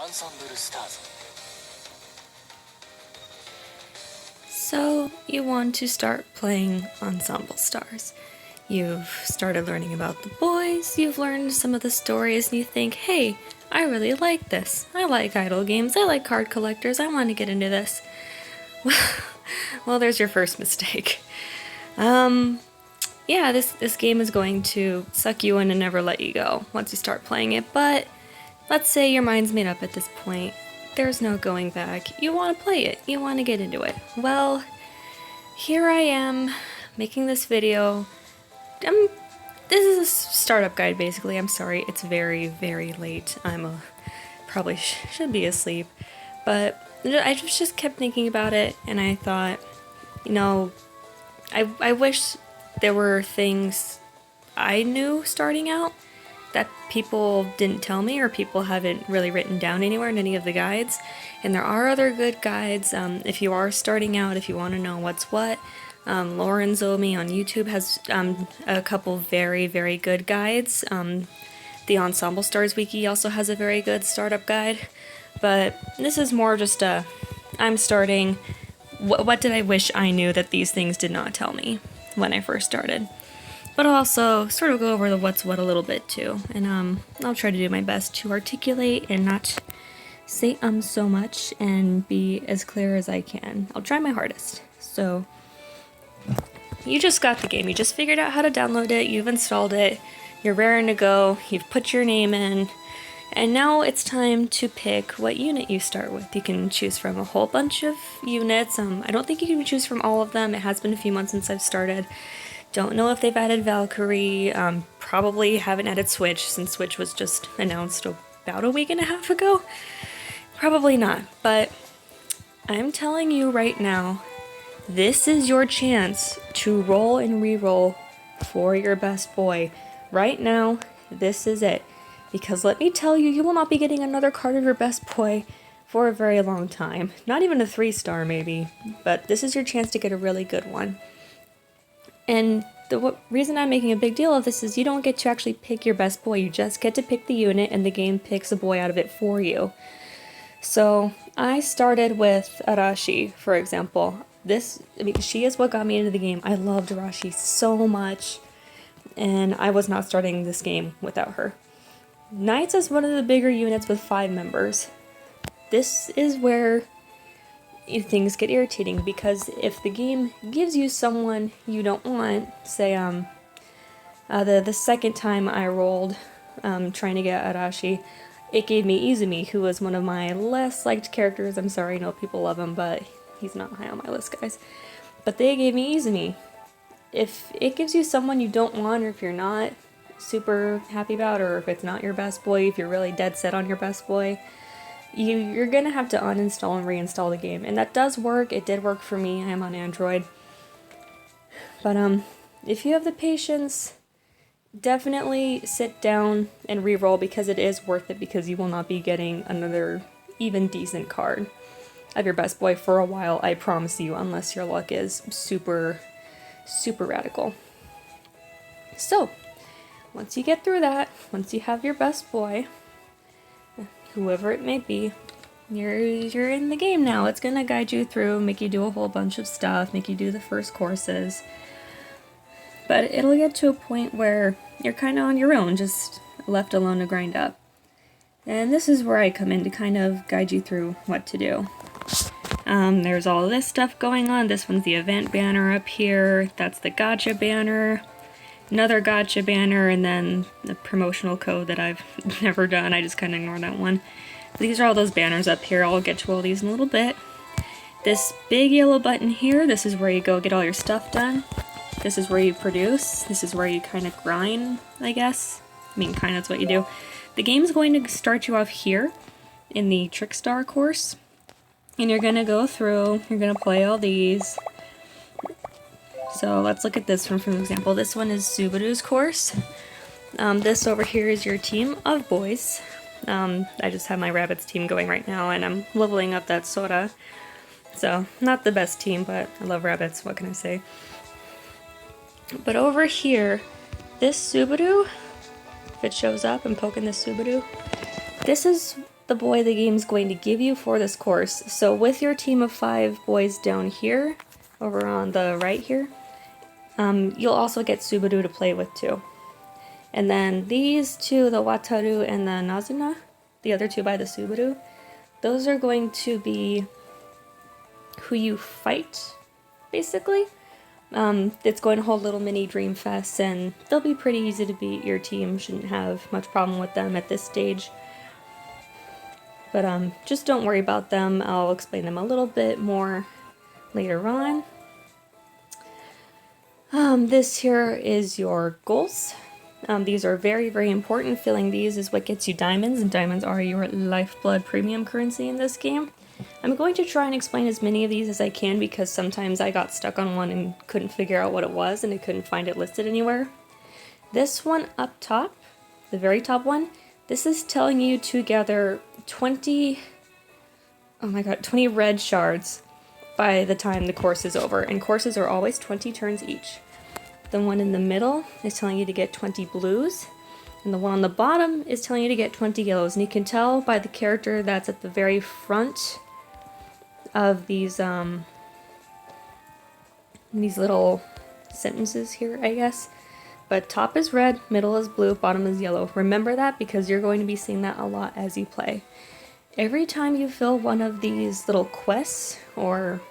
Ensemble Stars. So you want to start playing Ensemble Stars. You've started learning about the boys, you've learned some of the stories, and you think, hey, I really like this. I like idle games, I like card collectors, I want to get into this. Well, there's your first mistake. Yeah, this game is going to suck you in and never let you go once you start playing it, but let's say your mind's made up at this point. There's no going back. You want to play it. You want to get into it. Well, here I am making this video. This is a startup guide basically. I'm sorry, it's very, very late. Probably should be asleep, but I just kept thinking about it, and I thought, you know, I wish there were things I knew starting out that people didn't tell me, or people haven't really written down anywhere in any of the guides. And there are other good guides. If you are starting out, if you want to know what's what, laurenzomi on YouTube has a couple very, very good guides. The Ensemble Stars wiki also has a very good startup guide. But this is more just I'm starting, what did I wish I knew that these things did not tell me when I first started? But I'll also sort of go over the what's what a little bit too. And I'll try to do my best to articulate and not say so much and be as clear as I can. I'll try my hardest. So, you just got the game. You just figured out how to download it. You've installed it. You're raring to go. You've put your name in. And now it's time to pick what unit you start with. You can choose from a whole bunch of units. I don't think you can choose from all of them. It has been a few months since I've started. Don't know if they've added Valkyrie. Probably haven't added Switch, since Switch was just announced about a week and a half ago. Probably not, but I'm telling you right now, this is your chance to roll and re-roll for your best boy. Right now, this is it. Because let me tell you, you will not be getting another card of your best boy for a very long time. Not even a 3-star maybe, but this is your chance to get a really good one. And the reason I'm making a big deal of this is you don't get to actually pick your best boy. You just get to pick the unit, and the game picks a boy out of it for you. So I started with Arashi, for example. She is what got me into the game. I loved Arashi so much, and I was not starting this game without her. Knights is one of the bigger units with 5 members. This is where things get irritating, because if the game gives you someone you don't want, say the second time I rolled trying to get Arashi, it gave me Izumi, who was one of my less liked characters. I'm sorry, I know people love him, but he's not high on my list, guys. But they gave me Izumi. If it gives you someone you don't want, or if you're not super happy about, or if it's not your best boy, if you're really dead set on your best boy, you're gonna have to uninstall and reinstall the game. And that does work. It did work for me. I am on Android. But if you have the patience, definitely sit down and re-roll, because it is worth it, because you will not be getting another even decent card of your best boy for a while, I promise you, unless your luck is super, super radical. So, once you get through that, once you have your best boy, whoever it may be, you're in the game now. It's gonna guide you through, make you do a whole bunch of stuff, make you do the first courses. But it'll get to a point where you're kind of on your own, just left alone to grind up. And this is where I come in to kind of guide you through what to do. There's all this stuff going on. This one's the event banner up here. That's the gotcha banner. Another gotcha banner, and then the promotional code that I've never done. I just kind of ignore that one. But these are all those banners up here. I'll get to all these in a little bit. This big yellow button here, this is where you go get all your stuff done. This is where you produce. This is where you kind of grind, I guess. I mean, kind of, that's what you do. The game's going to start you off here in the Trickstar course. And you're going to go through, you're going to play all these. So let's look at this one for example. This one is Subaru's course. This over here is your team of boys. I just have my rabbits team going right now, and I'm leveling up that Sora. So, not the best team, but I love rabbits, what can I say? But over here, this Subaru, if it shows up, I'm poking this Subaru. This is the boy the game's going to give you for this course. So with your team of 5 boys down here, over on the right here, you'll also get Subaru to play with too. And then these two, the Wataru and the Nazuna, the other two by the Subaru, those are going to be who you fight, basically. It's going to hold little mini dream fests, and they'll be pretty easy to beat. Your team shouldn't have much problem with them at this stage. But just don't worry about them. I'll explain them a little bit more later on. This here is your goals. These are very, very important. Filling these is what gets you diamonds, and diamonds are your lifeblood premium currency in this game. I'm going to try and explain as many of these as I can because sometimes I got stuck on one and couldn't figure out what it was and I couldn't find it listed anywhere. This one up top, the very top one, this is telling you to gather 20 red shards by the time the course is over, and courses are always 20 turns each. The one in the middle is telling you to get 20 blues, and the one on the bottom is telling you to get 20 yellows, and you can tell by the character that's at the very front of these little sentences here, I guess. But top is red, middle is blue, bottom is yellow. Remember that because you're going to be seeing that a lot as you play. Every time you fill one of these little quests or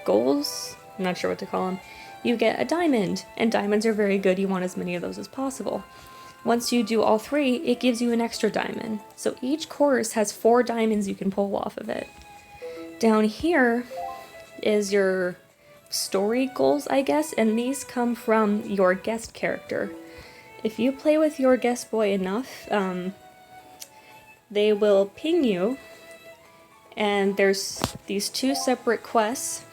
goals, I'm not sure what to call them, you get a diamond, and diamonds are very good. You want as many of those as possible. Once you do all 3, it gives you an extra diamond. So each course has 4 diamonds you can pull off of it. Down here is your story goals, I guess, and these come from your guest character. If you play with your guest boy enough, they will ping you, and there's these 2 separate quests,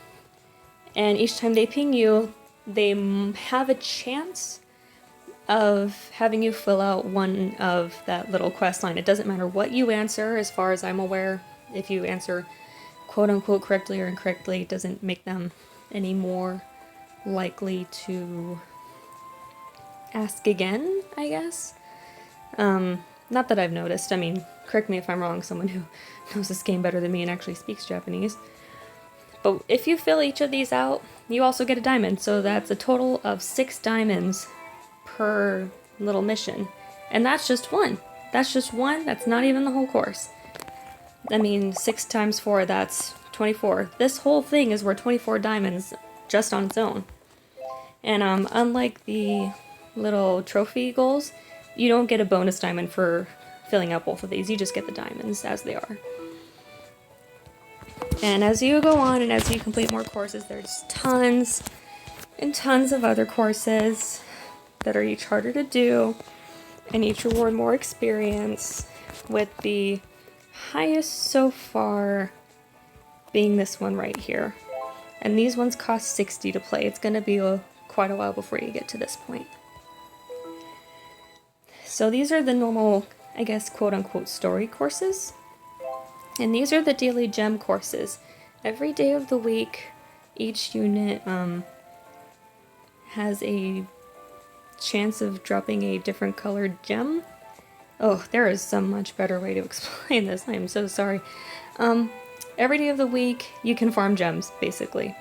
and each time they ping you, they have a chance of having you fill out one of that little quest line. It doesn't matter what you answer, as far as I'm aware. If you answer quote-unquote correctly or incorrectly, it doesn't make them any more likely to ask again, I guess. Not that I've noticed. I mean, correct me if I'm wrong, someone who knows this game better than me and actually speaks Japanese. But if you fill each of these out, you also get a diamond. So that's a total of 6 diamonds per little mission. And that's just one. That's just one. That's not even the whole course. I mean, 6 times 4, that's 24. This whole thing is worth 24 diamonds just on its own. And unlike the little trophy goals, you don't get a bonus diamond for filling out both of these. You just get the diamonds as they are. And as you go on and as you complete more courses, there's tons and tons of other courses that are each harder to do and each reward more experience, with the highest so far being this one right here. And these ones cost 60 to play. It's going to be quite a while before you get to this point. So these are the normal, I guess, quote-unquote story courses. And these are the daily gem courses. Every day of the week, each unit has a chance of dropping a different colored gem. Oh, there is some much better way to explain this. I am so sorry. Every day of the week, you can farm gems, basically.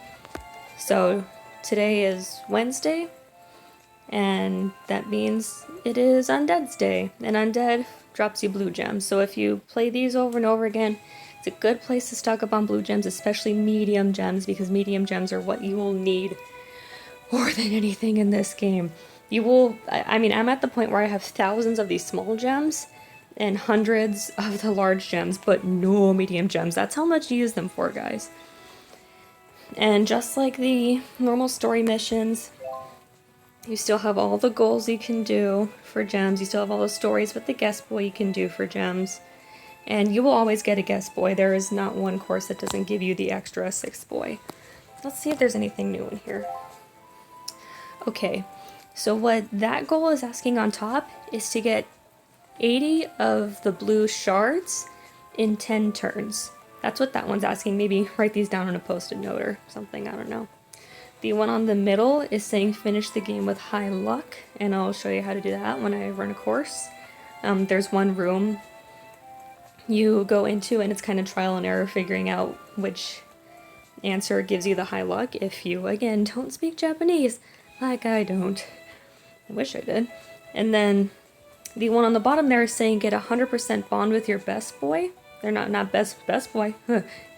So today is Wednesday, and that means it is Undead's Day. And Undead drops you blue gems. So if you play these over and over again, it's a good place to stock up on blue gems, especially medium gems, because medium gems are what you will need more than anything in this game. You will, I mean, I'm at the point where I have thousands of these small gems and hundreds of the large gems, but no medium gems. That's how much you use them for, guys. And just like the normal story missions, you still have all the goals you can do for gems. You still have all the stories with the guest boy you can do for gems. And you will always get a guest boy. There is not one course that doesn't give you the extra 6th boy. Let's see if there's anything new in here. Okay, so what that goal is asking on top is to get 80 of the blue shards in 10 turns. That's what that one's asking. Maybe write these down on a post-it note or something, I don't know. The one on the middle is saying finish the game with high luck, and I'll show you how to do that when I run a course. There's one room you go into, and it's kind of trial and error figuring out which answer gives you the high luck if you, again, don't speak Japanese, like I don't. I wish I did. And then the one on the bottom there is saying get 100% bond with your best boy. They're not best boy,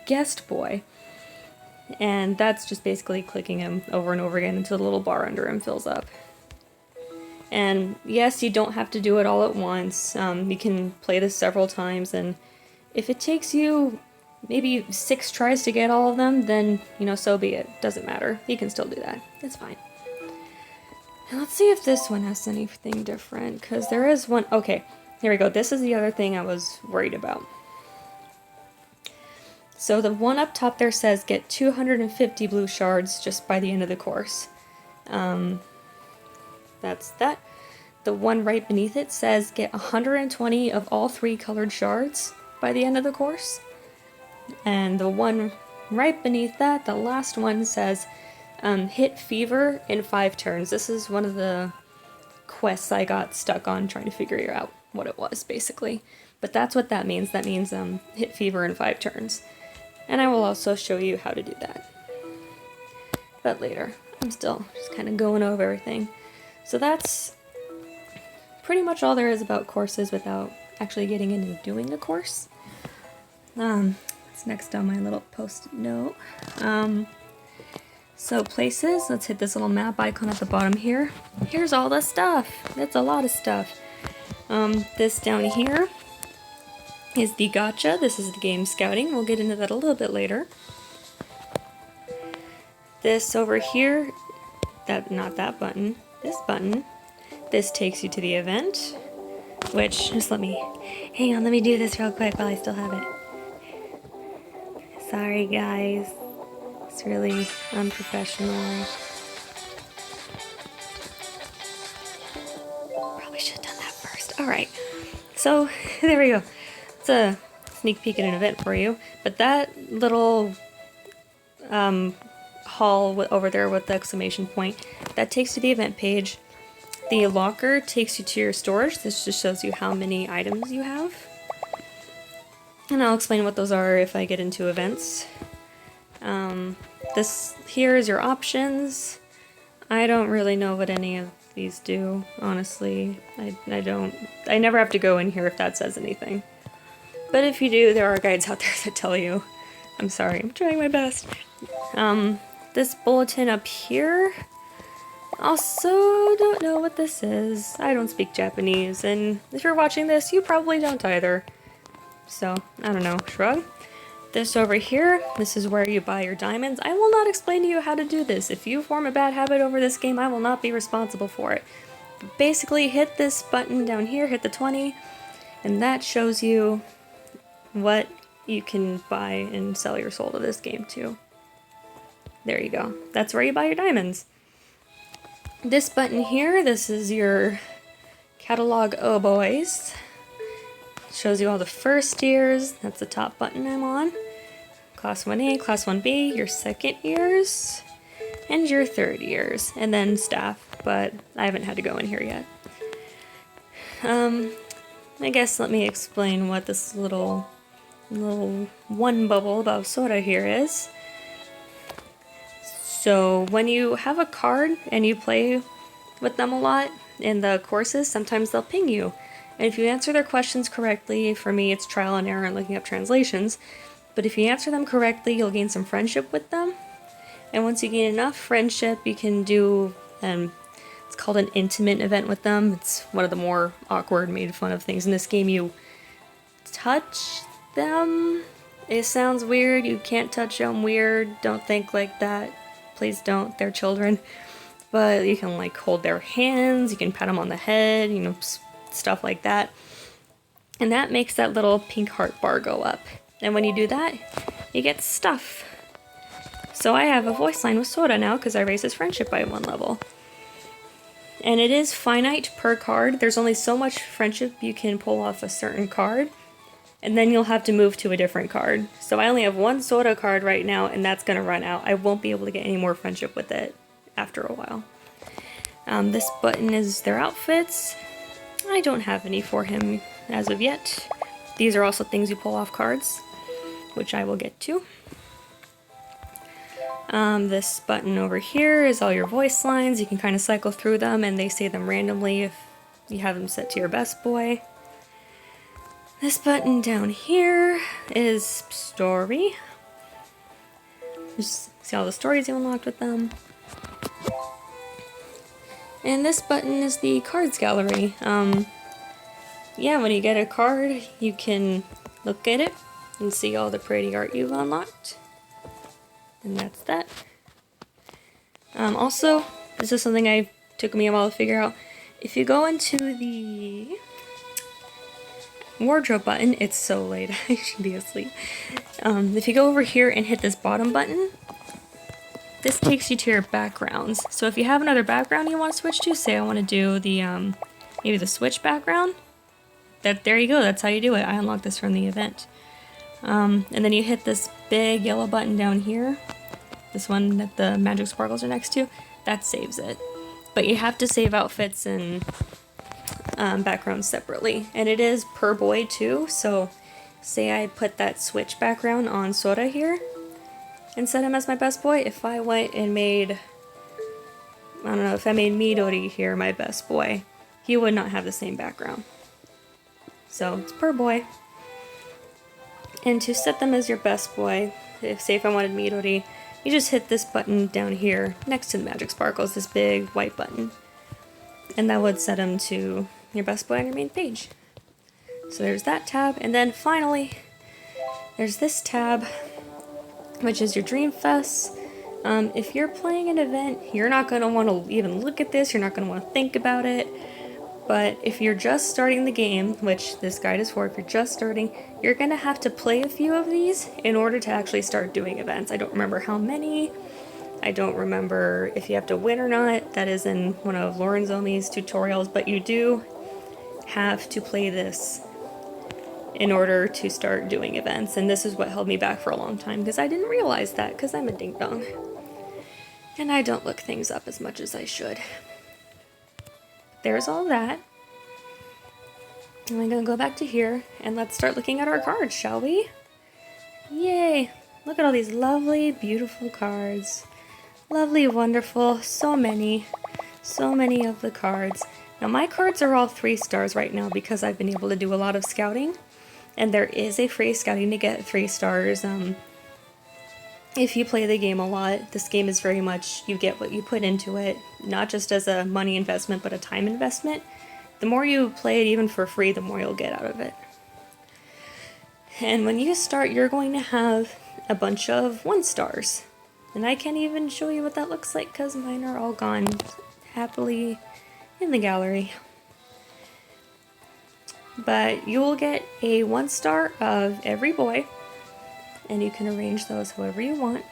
guest boy. And that's just basically clicking him over and over again until the little bar under him fills up. And yes, you don't have to do it all at once. You can play this several times, and if it takes you maybe 6 tries to get all of them, then, you know, so be it. Doesn't matter. You can still do that. It's fine. And let's see if this one has anything different, because there is one. Okay, here we go. This is the other thing I was worried about. So the one up top there says get 250 blue shards just by the end of the course. That's that. The one right beneath it says get 120 of all 3 colored shards by the end of the course. And the one right beneath that, the last one, says hit fever in 5 turns. This is one of the quests I got stuck on trying to figure out what it was, basically. But that's what that means. That means hit fever in 5 turns. And I will also show you how to do that. But later. I'm still just kind of going over everything. So that's pretty much all there is about courses without actually getting into doing a course. What's next on my little post-it note? So places, let's hit this little map icon at the bottom here. Here's all the stuff. That's a lot of stuff. This down here is the gacha. This is the game scouting. We'll get into that a little bit later. This over here, not that button, this button, this takes you to the event, which, just let me do this real quick while I still have it. Sorry guys, it's really unprofessional. Probably should have done that first. Alright, so there we go. It's a sneak peek at an event for you, but that little hall over there with the exclamation point, that takes you to the event page. The locker takes you to your storage. This just shows you how many items you have. And I'll explain what those are if I get into events. This here is your options. I don't really know what any of these do, honestly. I never have to go in here if that says anything. But if you do, there are guides out there that tell you. I'm sorry, I'm trying my best. This bulletin up here, also don't know what this is. I don't speak Japanese, and if you're watching this, you probably don't either. So, I don't know, shrug. This over here, this is where you buy your diamonds. I will not explain to you how to do this. If you form a bad habit over this game, I will not be responsible for it. Basically, hit this button down here, hit the 20, and that shows you what you can buy and sell your soul to this game to. There you go. That's where you buy your diamonds. This button here, this is your catalog. Oh boys. Shows you all the first years. That's the top button I'm on. Class 1A, Class 1B, your second years, and your third years, and then staff, but I haven't had to go in here yet. I guess let me explain what this little one bubble above soda here is. So when you have a card and you play with them a lot in the courses, sometimes they'll ping you. And if you answer their questions correctly, for me it's trial and error and looking up translations, but if you answer them correctly, you'll gain some friendship with them. And once you gain enough friendship, you can do, it's called an intimate event with them. It's one of the more awkward, made fun of things in this game. You touch them. It sounds weird. You can't touch them. Weird. Don't think like that. Please don't. They're children. But you can like hold their hands. You can pat them on the head. You know, stuff like that. And that makes that little pink heart bar go up. And when you do that, you get stuff. So I have a voice line with Soda now because I raised his friendship by 1 level. And it is finite per card. There's only so much friendship you can pull off a certain card. And then you'll have to move to a different card. So I only have 1 Soda card right now, and that's going to run out. I won't be able to get any more friendship with it after a while. This button is their outfits. I don't have any for him as of yet. These are also things you pull off cards, which I will get to. This button over here is all your voice lines. You can kind of cycle through them and they say them randomly if you have them set to your best boy. This button down here is story. Just see all the stories you unlocked with them. And this button is the cards gallery. Yeah, when you get a card, you can look at it and see all the pretty art you've unlocked. And that's that. Also, this is something I took me a while to figure out. If you go into the wardrobe button, it's so late, I should be asleep. If you go over here and hit this bottom button, this takes you to your backgrounds. So if you have another background you want to switch to, say I want to do the, maybe the switch background, there you go, that's how you do it. I unlocked this from the event. And then you hit this big yellow button down here, this one that the magic sparkles are next to, that saves it. But you have to save outfits and backgrounds separately. And it is per boy too, so say I put that switch background on Sora here and set him as my best boy. If I went and made, I don't know, if I made Midori here my best boy, he would not have the same background. So it's per boy. And to set them as your best boy, say if I wanted Midori, you just hit this button down here next to the magic sparkles, this big white button. And that would set him to your best boy on your main page. So there's that tab, and then finally, there's this tab, which is your Dream Fest. If you're playing an event, you're not going to want to even look at this, you're not going to want to think about it. But if you're just starting the game, which this guide is for, if you're just starting, you're going to have to play a few of these in order to actually start doing events. I don't remember how many. I don't remember if you have to win or not. That is in one of Laurenzomi's tutorials, but you do have to play this in order to start doing events. And this is what held me back for a long time, because I didn't realize that, because I'm a ding-dong. And I don't look things up as much as I should. There's all that. And I'm going to go back to here, and let's start looking at our cards, shall we? Yay! Look at all these lovely, beautiful cards. Lovely, wonderful, so many of the cards. Now my cards are all 3 stars right now because I've been able to do a lot of scouting. And there is a free scouting to get 3 stars. If you play the game a lot, this game is very much, you get what you put into it, not just as a money investment, but a time investment. The more you play it, even for free, the more you'll get out of it. And when you start, you're going to have a bunch of 1 stars. And I can't even show you what that looks like because mine are all gone happily in the gallery. But you will get a 1 star of every boy. And you can arrange those however you want.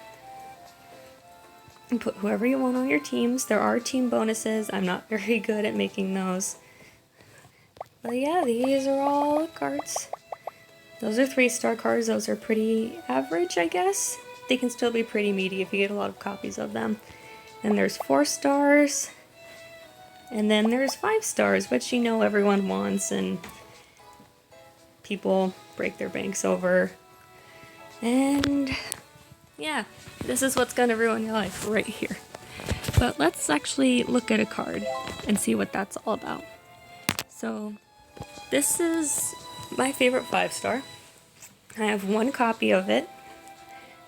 And put whoever you want on your teams. There are team bonuses. I'm not very good at making those. But yeah, these are all cards. Those are 3-star cards. Those are pretty average, I guess. They can still be pretty meaty if you get a lot of copies of them. And there's 4 stars. And then there's 5 stars, which you know everyone wants and people break their banks over. And yeah, this is what's gonna ruin your life right here. But let's actually look at a card and see what that's all about. So this is my favorite 5-star. I have 1 copy of it.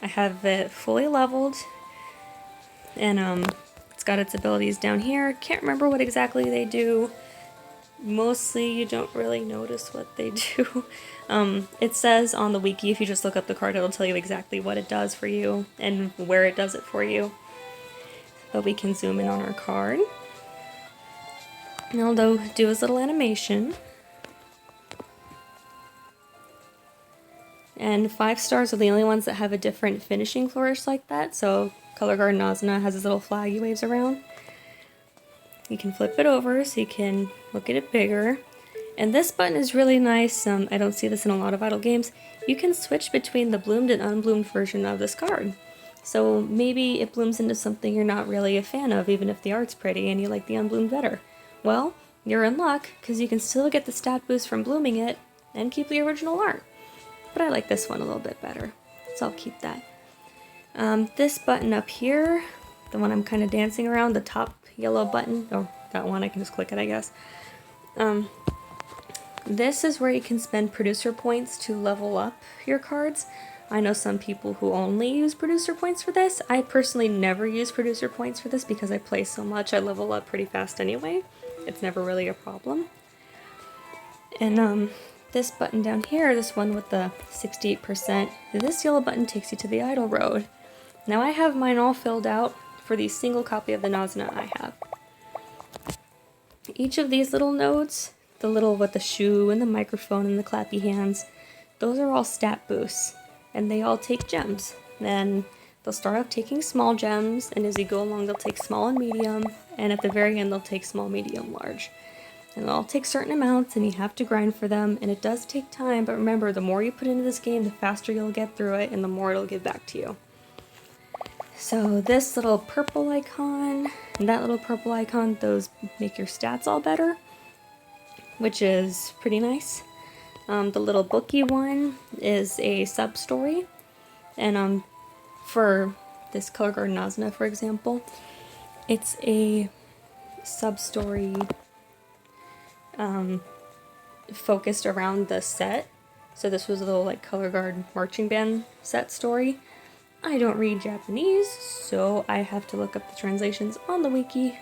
I have it fully leveled, and it's got its abilities down here. Can't remember what exactly they do. Mostly you don't really notice what they do. It says on the wiki, if you just look up the card, it'll tell you exactly what it does for you and where it does it for you. But we can zoom in on our card. And I'll do his little animation. And 5 stars are the only ones that have a different finishing flourish like that. So Color Guard Nazuna has his little flag he waves around. You can flip it over so you can look at it bigger. And this button is really nice. I don't see this in a lot of idle games. You can switch between the bloomed and unbloomed version of this card. So maybe it blooms into something you're not really a fan of, even if the art's pretty and you like the unbloomed better. Well, you're in luck, because you can still get the stat boost from blooming it, and keep the original art. But I like this one a little bit better, so I'll keep that. This button up here, the one I'm kind of dancing around, the top yellow button, oh, that one, I can just click it, I guess. This is where you can spend producer points to level up your cards. I know some people who only use producer points for this. I personally never use producer points for this because I play so much, I level up pretty fast anyway. It's never really a problem. And this button down here, this one with the 68%, this yellow button takes you to the idle road. Now I have mine all filled out for the single copy of the Nazna I have. Each of these little nodes, the little with the shoe and the microphone and the clappy hands, those are all stat boosts, and they all take gems. Then they'll start off taking small gems, and as you go along they'll take small and medium, and at the very end they'll take small, medium, large. And they'll all take certain amounts, and you have to grind for them, and it does take time, but remember, the more you put into this game, the faster you'll get through it, and the more it'll give back to you. So this little purple icon and that little purple icon, those make your stats all better, which is pretty nice. The little bookie one is a sub-story, and for this Color Guard Nazna, for example, it's a sub-story focused around the set. So this was a little like Color Guard marching band set story. I don't read Japanese, so I have to look up the translations on the wiki,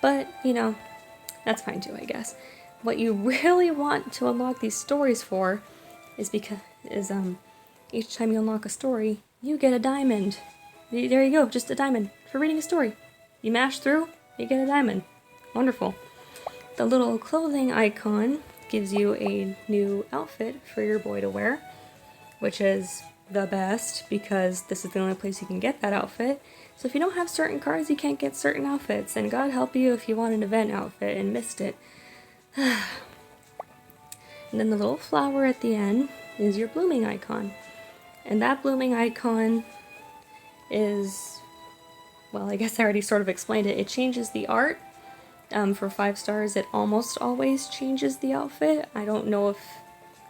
but you know, that's fine too, I guess. What you really want to unlock these stories for is each time you unlock a story, you get a diamond. There you go, just a diamond for reading a story. You mash through, you get a diamond. Wonderful. The little clothing icon gives you a new outfit for your boy to wear, which is the best because this is the only place you can get that outfit. So if you don't have certain cards, you can't get certain outfits, and God help you if you want an event outfit and missed it. And then the little flower at the end is your blooming icon. And that blooming icon is, well, I guess I already sort of explained it. It changes the art. For 5 stars, it almost always changes the outfit. I don't know if,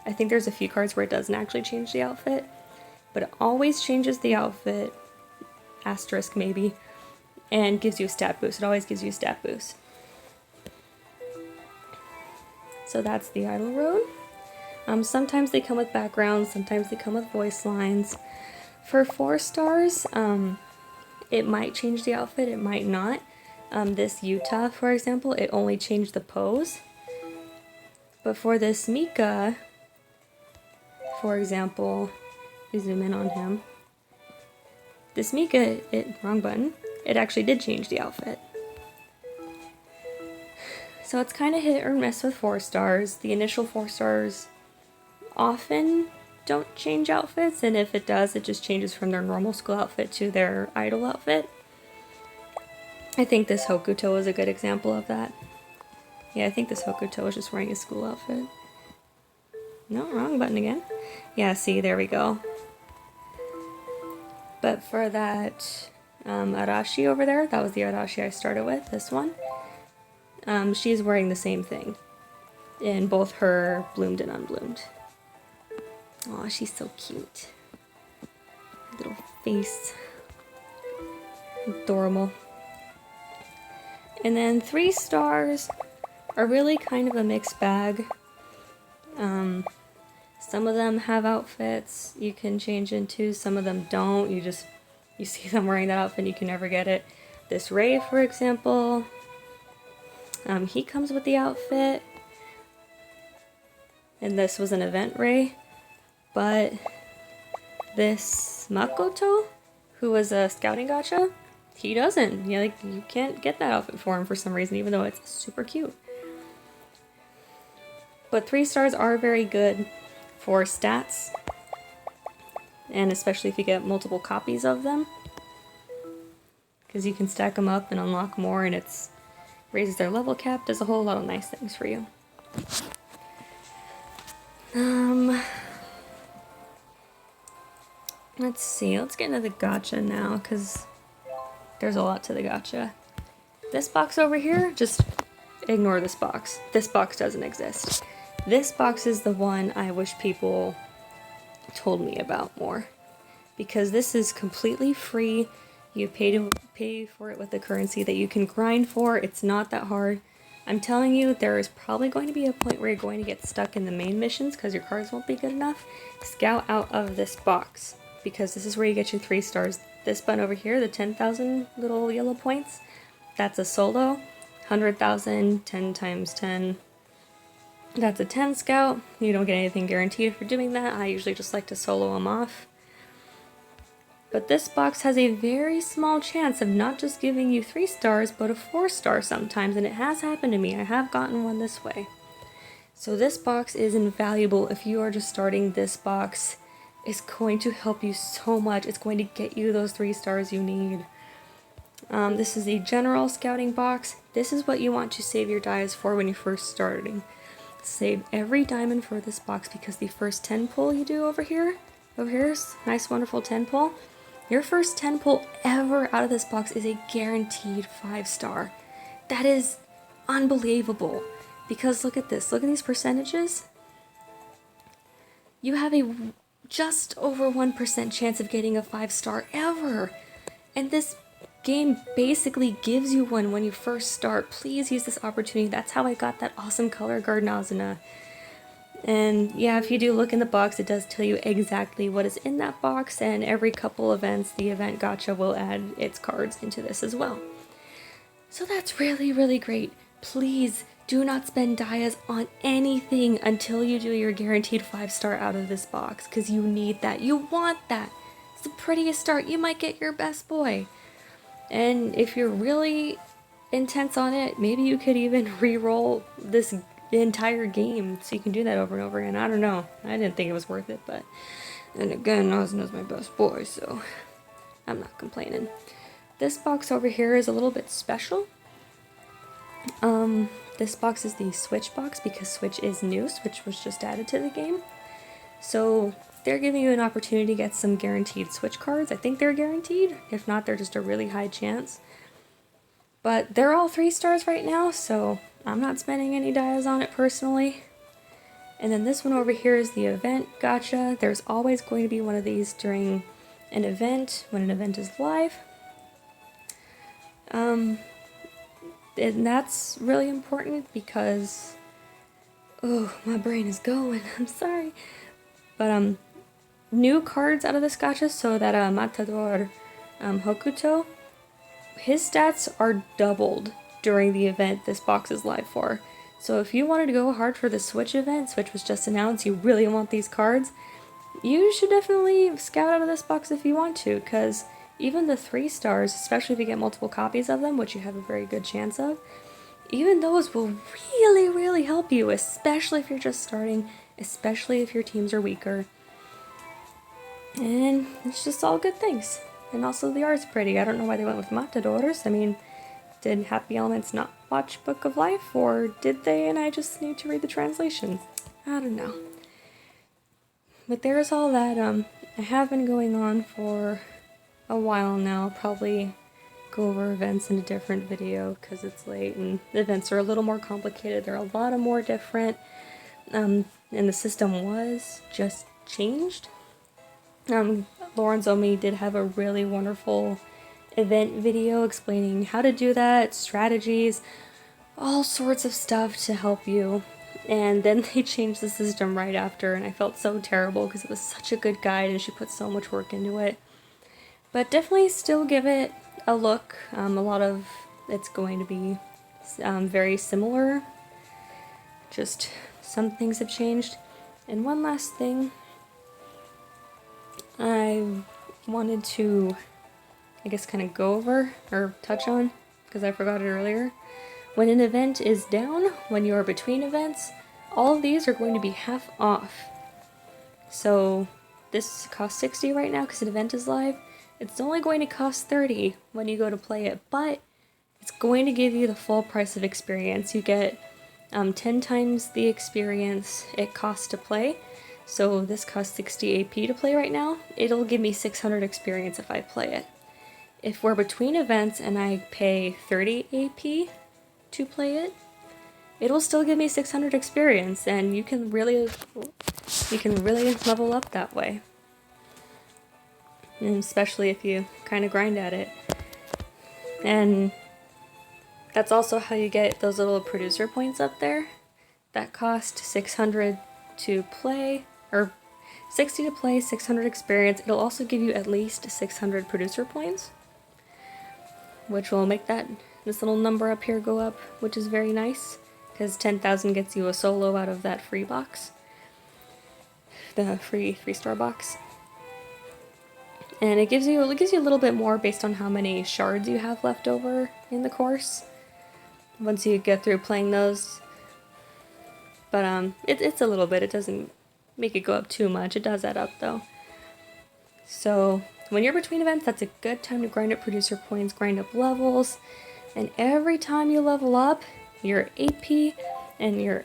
I think there's a few cards where it doesn't actually change the outfit, but it always changes the outfit, asterisk maybe, and gives you a stat boost. It always gives you a stat boost. So that's the idle road. Sometimes they come with backgrounds, sometimes they come with voice lines. For 4 stars, it might change the outfit, it might not. This Utah, for example, it only changed the pose. But for this Mika, for example, if you zoom in on him, this Mika, wrong button, it actually did change the outfit. So it's kind of hit or miss with 4 stars. The initial 4 stars often don't change outfits, and if it does, it just changes from their normal school outfit to their idol outfit. I think this Hokuto is a good example of that. Yeah, I think this Hokuto is just wearing his school outfit. No, wrong button again. Yeah, see, there we go. But for that Arashi over there, that was the Arashi I started with, this one. She's wearing the same thing in both her bloomed and unbloomed. Aw, she's so cute. Little face. Adorable. And then 3 stars are really kind of a mixed bag. Some of them have outfits you can change into, some of them don't. You see them wearing that outfit and you can never get it. This Ray, for example, he comes with the outfit. And this was an event Ray. But this Makoto, who was a scouting gacha, he doesn't. You can't get that outfit for him for some reason, even though it's super cute. But 3 stars are very good for stats, and especially if you get multiple copies of them, because you can stack them up and unlock more, and it raises their level cap, does a whole lot of nice things for you. Let's see, let's get into the gacha now, because there's a lot to the gacha. This box over here, just ignore this box. This box doesn't exist. This box is the one I wish people told me about more, because this is completely free. You pay for it with the currency that you can grind for. It's not that hard. I'm telling you, there is probably going to be a point where you're going to get stuck in the main missions because your cards won't be good enough. Scout out of this box, because this is where you get your 3 stars. This button over here, the 10,000 little yellow points, that's a solo. 100,000, 10 times 10. That's a 10 scout. You don't get anything guaranteed for doing that. I usually just like to solo them off. But this box has a very small chance of not just giving you 3 stars, but a 4 star sometimes, and it has happened to me. I have gotten one this way. So this box is invaluable if you are just starting. This box is going to help you so much. It's going to get you those 3 stars you need. This is a general scouting box. This is what you want to save your dias for when you're first starting. Save every diamond for this box, because the first 10 pull you do over here's nice wonderful 10 pull. Your first 10 pull ever out of this box is a guaranteed 5 star. That is unbelievable, because look at this, look at these percentages. You have a just over 1% chance of getting a 5 star ever, and this game basically gives you one when you first start. Please use this opportunity. That's how I got that awesome color guard Nazuna. And yeah, if you do look in the box, it does tell you exactly what is in that box, and every couple events, the event gacha will add its cards into this as well. So that's really, really great. Please do not spend dias on anything until you do your guaranteed 5 star out of this box, because you need that. You want that. It's the prettiest start. You might get your best boy. And if you're really intense on it, maybe you could even re-roll this entire game so you can do that over and over again. I don't know. I didn't think it was worth it, but then again, Nazuna's my best boy, so I'm not complaining. This box over here is a little bit special. This box is the Switch box, because Switch is new. Switch was just added to the game. So they're giving you an opportunity to get some guaranteed Switch cards. I think they're guaranteed. If not, they're just a really high chance. But they're all 3 stars right now, so I'm not spending any dias on it personally. And then this one over here is the event gacha. There's always going to be one of these during an event, when an event is live. And that's really important because, oh, my brain is going, I'm sorry. But new cards out of this gacha, so that Matador Hokuto, his stats are doubled during the event this box is live for. So if you wanted to go hard for the Switch event, Switch was just announced, you really want these cards, you should definitely scout out of this box if you want to, because even the 3 stars, especially if you get multiple copies of them, which you have a very good chance of, even those will really, really help you, especially if you're just starting, especially if your teams are weaker. And it's just all good things. And also the art's pretty. I don't know why they went with Matadors. I mean, did Happy Elements not watch Book of Life, or did they and I just need to read the translations? I don't know. But there's all that. I have been going on for a while now. I'll probably go over events in a different video because it's late and the events are a little more complicated. They're a lot more different. And the system was just changed. Laurenzomi did have a really wonderful event video explaining how to do that, strategies, all sorts of stuff to help you. And then they changed the system right after, and I felt so terrible because it was such a good guide and she put so much work into it. But definitely still give it a look. A lot of it's going to be very similar, just some things have changed. And one last thing I wanted to, I guess, kind of go over or touch on, because I forgot it earlier. When an event is down, when you are between events, all of these are going to be half off. So this costs 60 right now because an event is live. It's only going to cost 30 when you go to play it, but it's going to give you the full price of experience. You get 10 times the experience it costs to play. So this costs 60 AP to play right now. It'll give me 600 experience if I play it. If we're between events and I pay 30 AP to play it, it'll still give me 600 experience, and you can really level up that way. And especially if you kind of grind at it. And that's also how you get those little producer points up there that cost 600 to play, or 60 to play, 600 experience. It'll also give you at least 600 producer points, which will make this little number up here go up, which is very nice, because 10,000 gets you a solo out of that free box, the free 3-star box. And it gives you a little bit more based on how many shards you have left over in the course once you get through playing those. But it's a little bit. It doesn't make it go up too much. It does add up though. So when you're between events, that's a good time to grind up producer points, grind up levels, and every time you level up, your AP and your...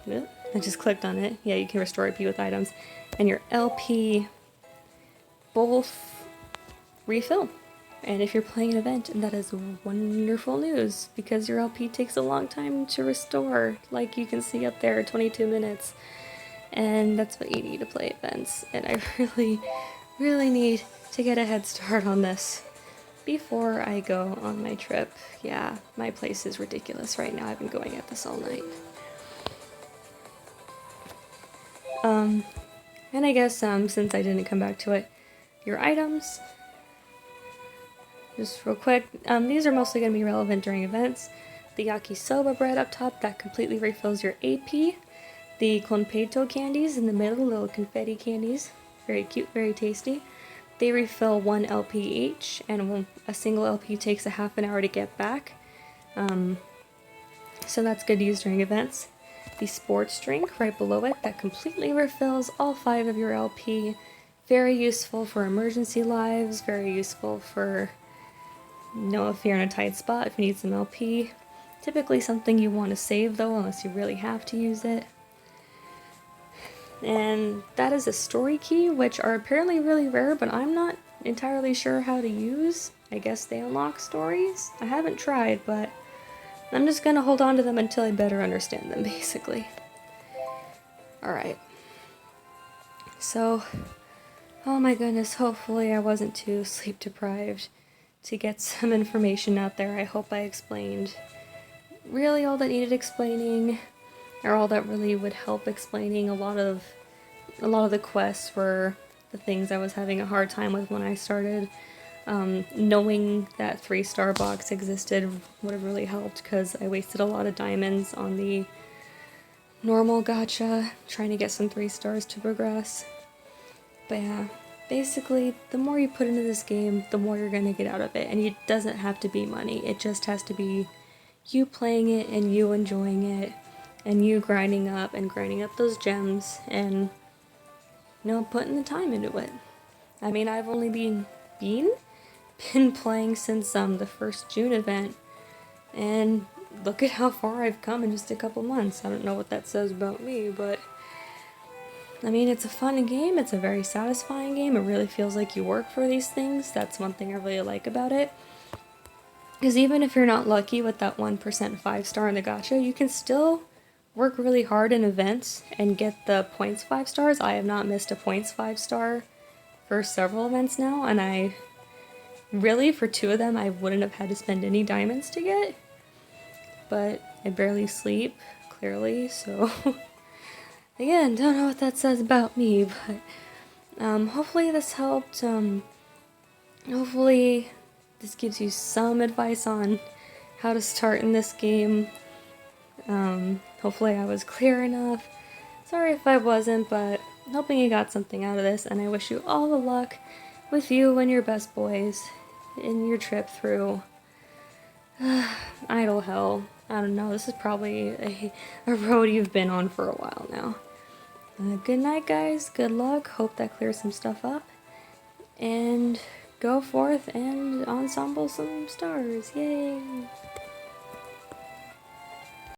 I just clicked on it. Yeah, you can restore AP with items. And your LP both refill. And if you're playing an event, that is wonderful news, because your LP takes a long time to restore, like you can see up there, 22 minutes. And that's what you need to play events. And I really need to get a head start on this before I go on my trip. Yeah, my place is ridiculous right now. I've been going at this all night. And I guess since I didn't come back to it, your items, just real quick, these are mostly going to be relevant during events. The yakisoba bread up top, that completely refills your AP. The konpeito candies in the middle, little confetti candies, very cute, very tasty. They refill 1 LP each, and a single LP takes a half an hour to get back. So that's good to use during events. The sports drink right below it, that completely refills all 5 of your LP. Very useful for emergency lives, very useful for, if you're in a tight spot, if you need some LP. Typically something you want to save though, unless you really have to use it. And that is a story key, which are apparently really rare, but I'm not entirely sure how to use. I guess they unlock stories? I haven't tried, but I'm just gonna hold on to them until I better understand them, basically. Alright. So, oh my goodness, hopefully I wasn't too sleep deprived to get some information out there. I hope I explained really all that needed explaining, or all that really would help explaining. A lot of the quests were the things I was having a hard time with when I started. Knowing that 3-star box existed would have really helped, because I wasted a lot of diamonds on the normal gacha trying to get some 3 stars to progress. But yeah, basically the more you put into this game, the more you're gonna get out of it, and it doesn't have to be money. It just has to be you playing it and you enjoying it and you grinding up those gems and putting the time into it. I mean, I've only been playing since the first June event, and look at how far I've come in just a couple months. I don't know what that says about me, but I mean, it's a fun game, it's a very satisfying game, it really feels like you work for these things. That's one thing I really like about it. Because even if you're not lucky with that 1% 5-star in the gacha, you can still work really hard in events and get the points 5 stars. I have not missed a points 5-star for several events now, and I really, for 2 of them, I wouldn't have had to spend any diamonds to get. But I barely sleep, clearly, so again, don't know what that says about me, but hopefully this helped. Hopefully this gives you some advice on how to start in this game. Hopefully I was clear enough. Sorry if I wasn't, but I'm hoping you got something out of this, and I wish you all the luck with you and your best boys in your trip through idle hell. I don't know, this is probably a road you've been on for a while now. Good night, guys. Good luck. Hope that clears some stuff up. And go forth and ensemble some stars. Yay!